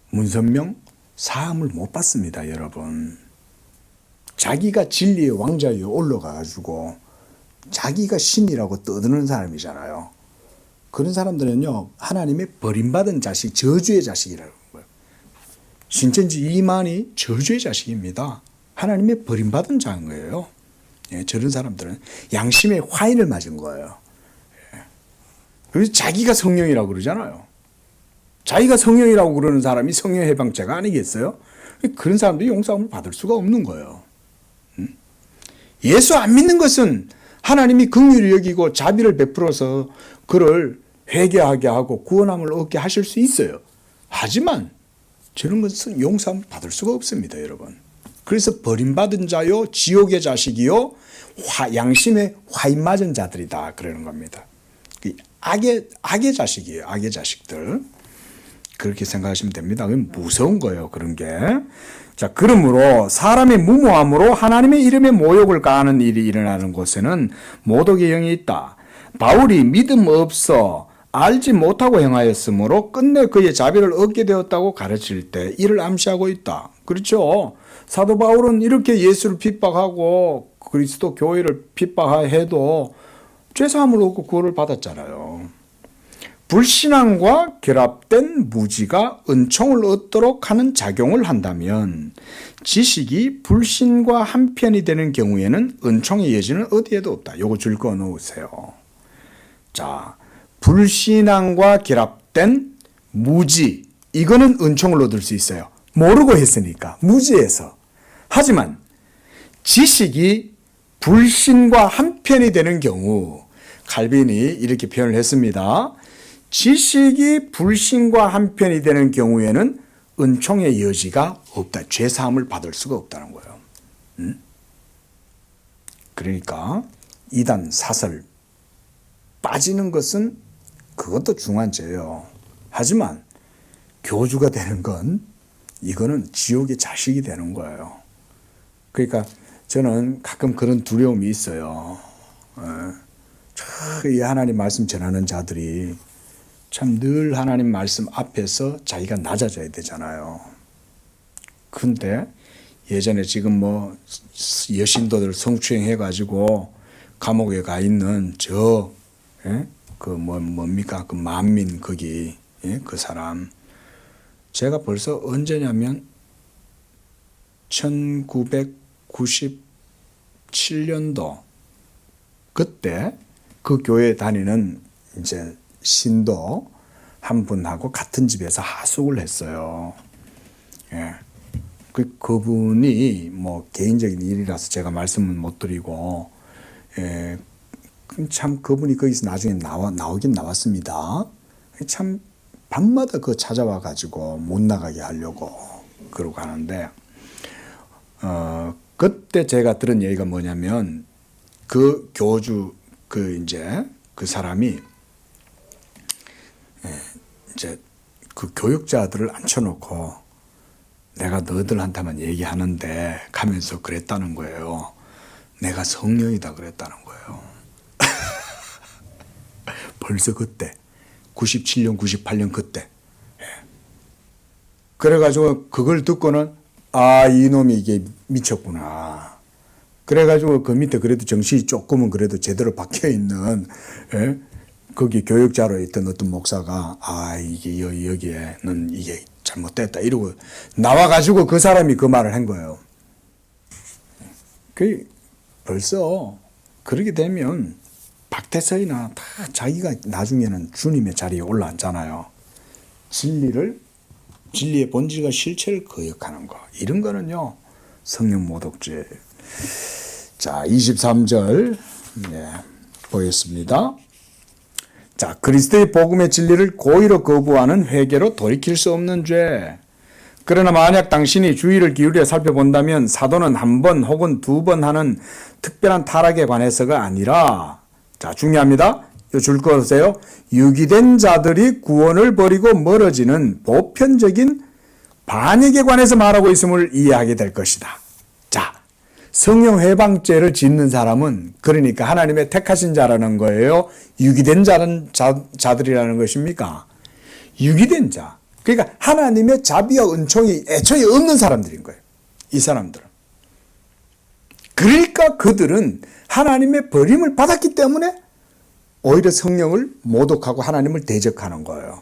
문선명 사함을 못 받습니다, 여러분. 자기가 진리의 왕좌에 올라가가지고 자기가 신이라고 떠드는 사람이잖아요. 그런 사람들은요, 하나님의 버림받은 자식, 저주의 자식이라고. 신천지 이만희 저주의 자식입니다. 하나님의 버림받은 자인 거예요. 예, 저런 사람들은 양심의 화인을 맞은 거예요. 예. 그래서 자기가 성령이라고 그러잖아요. 자기가 성령이라고 그러는 사람이 성령 해방자가 아니겠어요? 그런 사람들이 용서함을 받을 수가 없는 거예요. 예수 안 믿는 것은 하나님이 긍휼히 여기고 자비를 베풀어서 그를 회개하게 하고 구원함을 얻게 하실 수 있어요. 하지만 저런 것은 용서함을 받을 수가 없습니다, 여러분. 그래서 버림받은 자요, 지옥의 자식이요, 양심의 화인 맞은 자들이다 그러는 겁니다. 악의 자식이에요, 악의 자식들. 그렇게 생각하시면 됩니다. 그건 무서운 거예요, 그런 게. 자, 그러므로 사람의 무모함으로 하나님의 이름에 모욕을 가하는 일이 일어나는 곳에는 모독의 영이 있다. 바울이 믿음 없어 알지 못하고 행하였으므로 끝내 그의 자비를 얻게 되었다고 가르칠 때 이를 암시하고 있다. 그렇죠? 사도 바울은 이렇게 예수를 핍박하고 그리스도 교회를 핍박해도 죄사함을 얻고 구원을 받았잖아요. 불신앙과 결합된 무지가 은총을 얻도록 하는 작용을 한다면 지식이 불신과 한편이 되는 경우에는 은총의 여지는 어디에도 없다. 요거 줄 거 놓으세요. 자, 불신앙과 결합된 무지, 이거는 은총을 얻을 수 있어요. 모르고 했으니까, 무지해서. 하지만 지식이 불신과 한편이 되는 경우, 칼빈이 이렇게 표현을 했습니다. 지식이 불신과 한편이 되는 경우에는 은총의 여지가 없다. 죄사함을 받을 수가 없다는 거예요. 그러니까 이단 사설 빠지는 것은 그것도 중한 죄예요. 하지만 교주가 되는 건 이거는 지옥의 자식이 되는 거예요. 그러니까 저는 가끔 그런 두려움이 있어요. 이 하나님 말씀 전하는 자들이 참 늘 하나님 말씀 앞에서 자기가 낮아져야 되잖아요. 근데 예전에 지금 뭐 여신도들 성추행 해가지고 감옥에 가 있는 뭡니까? 그 만민 거기, 그 사람. 제가 벌써 언제냐면 1997년도 그때 그 교회 다니는 이제 신도 한 분하고 같은 집에서 하숙을 했어요. 예. 그분이 뭐 개인적인 일이라서 제가 말씀은 못 드리고, 예. 참 그분이 거기서 나중에 나오긴 나왔습니다. 참 밤마다 그 찾아와 가지고 못 나가게 하려고 그러고 하는데, 그때 제가 들은 얘기가 뭐냐면, 그 교주 그 사람이 이제 그 교육자들을 앉혀놓고 내가 너희들한테만 얘기하는데 가면서 그랬다는 거예요. 내가 성령이다 그랬다는 거예요. 벌써 그때 97년 98년 그때. 그래가지고 그걸 듣고는 이놈이 이게 미쳤구나. 그래가지고 그 밑에 그래도 정신이 조금은 그래도 제대로 박혀있는, 거기 교육자로 있던 어떤 목사가 이게 여기에는 이게 잘못됐다 이러고 나와가지고 그 사람이 그 말을 한 거예요. 그 벌써 그렇게 되면 박태서이나 다 자기가 나중에는 주님의 자리에 올라앉잖아요. 진리의 본질과 실체를 거역하는 거. 이런 거는요, 성령 모독죄. 자, 23절, 보겠습니다. 자, 그리스도의 복음의 진리를 고의로 거부하는 회개로 돌이킬 수 없는 죄. 그러나 만약 당신이 주의를 기울여 살펴본다면 사도는 한 번 혹은 두 번 하는 특별한 타락에 관해서가 아니라, 자, 중요합니다. 줄 거 보세요. 유기된 자들이 구원을 버리고 멀어지는 보편적인 반역에 관해서 말하고 있음을 이해하게 될 것이다. 자, 성령 회방죄를 짓는 사람은 그러니까 하나님의 택하신 자라는 거예요. 유기된 자들이라는 것입니까? 유기된 자. 그러니까 하나님의 자비와 은총이 애초에 없는 사람들인 거예요. 이 사람들은. 그러니까 그들은 하나님의 버림을 받았기 때문에 오히려 성령을 모독하고 하나님을 대적하는 거예요.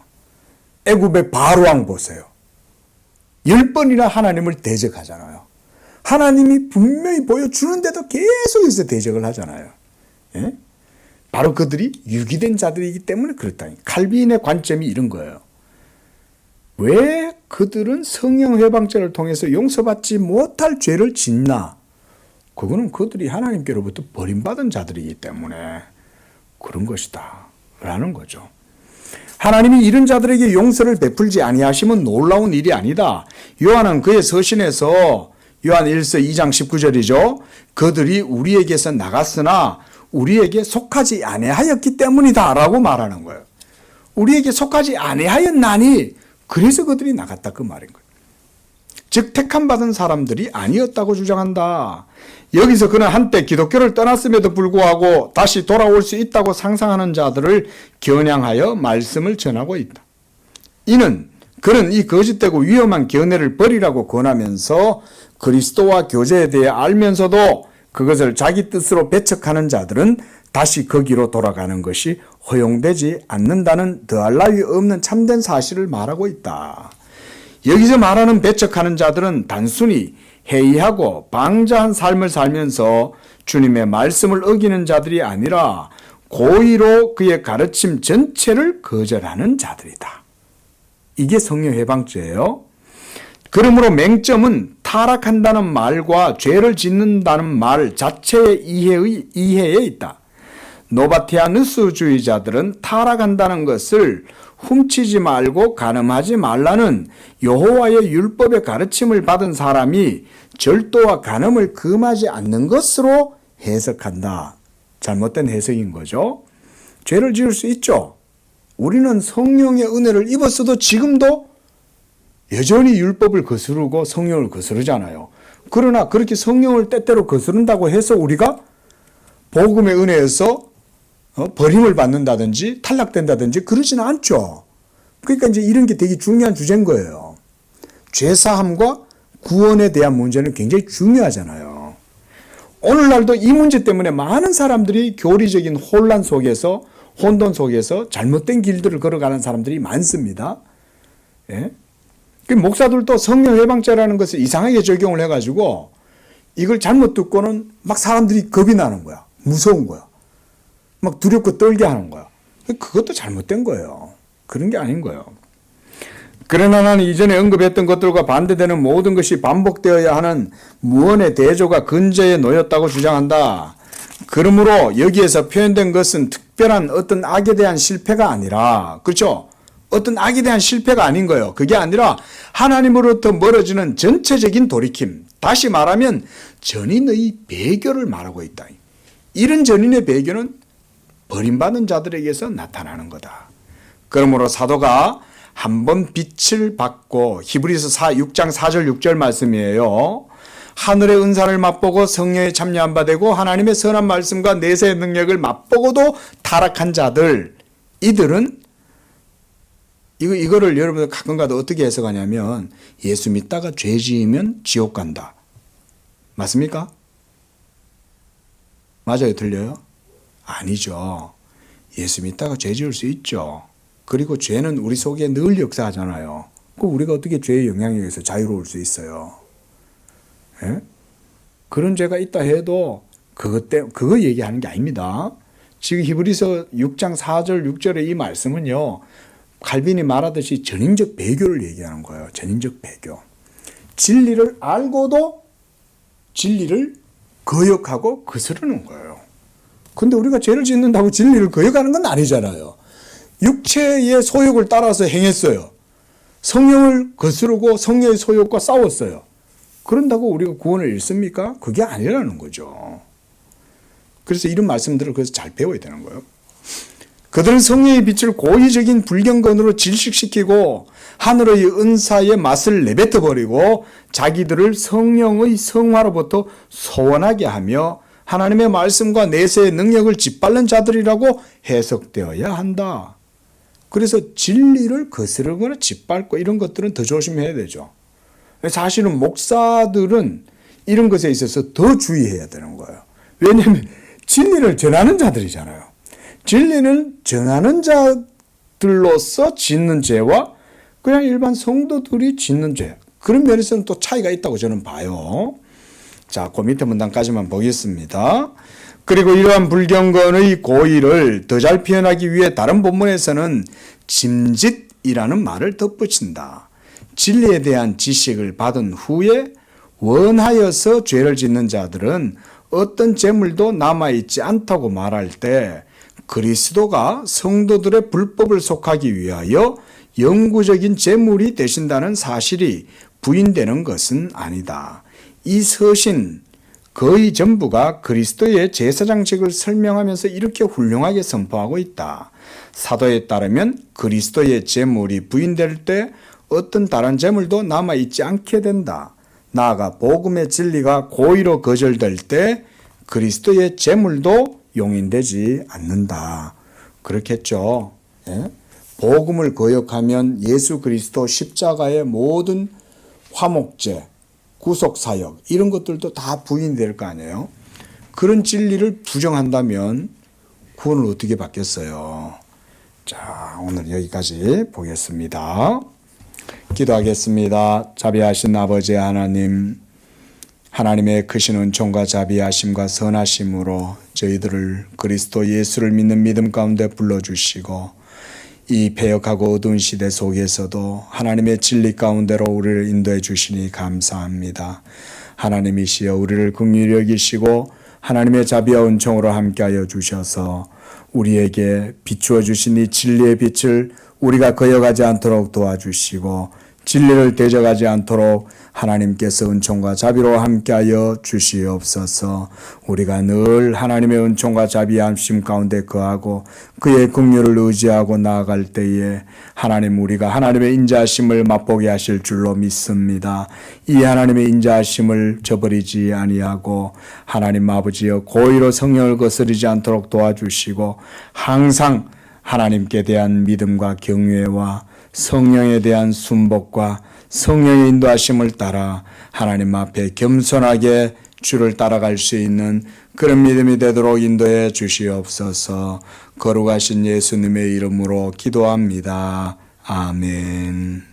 애굽의 바로왕 보세요. 10번이나 하나님을 대적하잖아요. 하나님이 분명히 보여주는데도 계속해서 대적을 하잖아요. 예? 바로 그들이 유기된 자들이기 때문에 그렇다. 칼빈의 관점이 이런 거예요. 왜 그들은 성령 회방죄를 통해서 용서받지 못할 죄를 짓나? 그거는 그들이 하나님께로부터 버림받은 자들이기 때문에 그런 것이다 라는 거죠. 하나님이 이런 자들에게 용서를 베풀지 아니하심은 놀라운 일이 아니다. 요한은 그의 서신에서 요한 1서 2장 19절이죠. 그들이 우리에게서 나갔으나 우리에게 속하지 아니하였기 때문이다 라고 말하는 거예요. 우리에게 속하지 아니하였나니 그래서 그들이 나갔다 그 말인 거예요. 즉 택함받은 사람들이 아니었다고 주장한다. 여기서 그는 한때 기독교를 떠났음에도 불구하고 다시 돌아올 수 있다고 상상하는 자들을 겨냥하여 말씀을 전하고 있다. 그는 이 거짓되고 위험한 견해를 버리라고 권하면서 그리스도와 교제에 대해 알면서도 그것을 자기 뜻으로 배척하는 자들은 다시 거기로 돌아가는 것이 허용되지 않는다는 더할 나위 없는 참된 사실을 말하고 있다. 여기서 말하는 배척하는 자들은 단순히 해이하고 방자한 삶을 살면서 주님의 말씀을 어기는 자들이 아니라 고의로 그의 가르침 전체를 거절하는 자들이다. 이게 성령 회방죄예요. 그러므로 맹점은 타락한다는 말과 죄를 짓는다는 말 자체의 이해에 있다. 노바티아누스주의자들은 타락한다는 것을 훔치지 말고 간음하지 말라는 여호와의 율법의 가르침을 받은 사람이 절도와 간음을 금하지 않는 것으로 해석한다. 잘못된 해석인 거죠. 죄를 지을 수 있죠. 우리는 성령의 은혜를 입었어도 지금도 여전히 율법을 거스르고 성령을 거스르잖아요. 그러나 그렇게 성령을 때때로 거스른다고 해서 우리가 복음의 은혜에서 버림을 받는다든지 탈락된다든지 그러지는 않죠. 그러니까 이제 이런 게 되게 중요한 주제인 거예요. 죄사함과 구원에 대한 문제는 굉장히 중요하잖아요. 오늘날도 이 문제 때문에 많은 사람들이 교리적인 혼란 속에서 혼돈 속에서 잘못된 길들을 걸어가는 사람들이 많습니다. 예? 목사들도 성령 회방죄라는 것을 이상하게 적용을 해가지고 이걸 잘못 듣고는 막 사람들이 겁이 나는 거야. 무서운 거야. 막 두렵고 떨게 하는 거야. 그것도 잘못된 거예요. 그런 게 아닌 거예요. 그러나 나는 이전에 언급했던 것들과 반대되는 모든 것이 반복되어야 하는 무언의 대조가 근저에 놓였다고 주장한다. 그러므로 여기에서 표현된 것은 특별한 어떤 악에 대한 실패가 아니라, 그렇죠? 어떤 악에 대한 실패가 아닌 거예요. 그게 아니라 하나님으로부터 멀어지는 전체적인 돌이킴. 다시 말하면 전인의 배교를 말하고 있다. 이런 전인의 배교는 버림받은 자들에게서 나타나는 거다. 그러므로 사도가 한번 빛을 받고, 히브리서 6장 4절 6절 말씀이에요. 하늘의 은사를 맛보고 성령에 참여한 바 되고 하나님의 선한 말씀과 내세의 능력을 맛보고도 타락한 자들, 이들은 이거를 여러분들 가끔가다 어떻게 해석하냐면 예수 믿다가 죄 지으면 지옥 간다. 맞습니까? 맞아요? 틀려요? 아니죠. 예수 믿다가 죄 지을 수 있죠. 그리고 죄는 우리 속에 늘 역사하잖아요. 그럼 우리가 어떻게 죄의 영향력에서 자유로울 수 있어요? 예? 그런 죄가 있다 해도 그거 얘기하는 게 아닙니다. 지금 히브리서 6장 4절 6절의 이 말씀은요, 칼빈이 말하듯이 전인적 배교를 얘기하는 거예요. 전인적 배교. 진리를 알고도 진리를 거역하고 거스르는 거예요. 근데 우리가 죄를 짓는다고 진리를 거역하는 건 아니잖아요. 육체의 소욕을 따라서 행했어요. 성령을 거스르고 성령의 소욕과 싸웠어요. 그런다고 우리가 구원을 잃습니까? 그게 아니라는 거죠. 그래서 이런 말씀들을 그래서 잘 배워야 되는 거예요. 그들은 성령의 빛을 고의적인 불경건으로 질식시키고 하늘의 은사의 맛을 내뱉어 버리고 자기들을 성령의 성화로부터 소원하게 하며 하나님의 말씀과 내세의 능력을 짓밟는 자들이라고 해석되어야 한다. 그래서 진리를 거스르거나 짓밟고 이런 것들은 더 조심해야 되죠. 사실은 목사들은 이런 것에 있어서 더 주의해야 되는 거예요. 왜냐하면 진리를 전하는 자들이잖아요. 진리는 전하는 자들로서 짓는 죄와 그냥 일반 성도들이 짓는 죄, 그런 면에서는 또 차이가 있다고 저는 봐요. 자, 그 밑에 문단까지만 보겠습니다. 그리고 이러한 불경건의 고의를 더 잘 표현하기 위해 다른 본문에서는 짐짓이라는 말을 덧붙인다. 진리에 대한 지식을 받은 후에 원하여서 죄를 짓는 자들은 어떤 재물도 남아있지 않다고 말할 때 그리스도가 성도들의 불법을 속하기 위하여 영구적인 재물이 되신다는 사실이 부인되는 것은 아니다. 이 서신 거의 전부가 그리스도의 제사장직을 설명하면서 이렇게 훌륭하게 선포하고 있다. 사도에 따르면 그리스도의 재물이 부인될 때 어떤 다른 재물도 남아있지 않게 된다. 나아가 복음의 진리가 고의로 거절될 때 그리스도의 재물도 용인되지 않는다. 그렇겠죠. 예? 복음을 거역하면 예수 그리스도 십자가의 모든 화목제, 구속사역 이런 것들도 다 부인될 거 아니에요. 그런 진리를 부정한다면 구원을 어떻게 받겠어요. 자, 오늘 여기까지 보겠습니다. 기도하겠습니다. 자비하신 아버지 하나님, 하나님의 크신 은총과 자비하심과 선하심으로 저희들을 그리스도 예수를 믿는 믿음 가운데 불러주시고 이 패역하고 어두운 시대 속에서도 하나님의 진리 가운데로 우리를 인도해 주시니 감사합니다. 하나님이시여 우리를 긍휼히 여기시고 하나님의 자비와 은총으로 함께하여 주셔서 우리에게 비추어 주신 이 진리의 빛을 우리가 거역하지 않도록 도와주시고 진리를 대적하지 않도록 하나님께서 은총과 자비로 함께하여 주시옵소서. 우리가 늘 하나님의 은총과 자비하심 가운데 거하고 그의 긍휼을 의지하고 나아갈 때에 하나님 우리가 하나님의 인자하심을 맛보게 하실 줄로 믿습니다. 이 하나님의 인자하심을 저버리지 아니하고 하나님 아버지여 고의로 성령을 거스르지 않도록 도와주시고 항상 하나님께 대한 믿음과 경외와 성령에 대한 순복과 성령의 인도하심을 따라 하나님 앞에 겸손하게 주를 따라갈 수 있는 그런 믿음이 되도록 인도해 주시옵소서. 거룩하신 예수님의 이름으로 기도합니다. 아멘.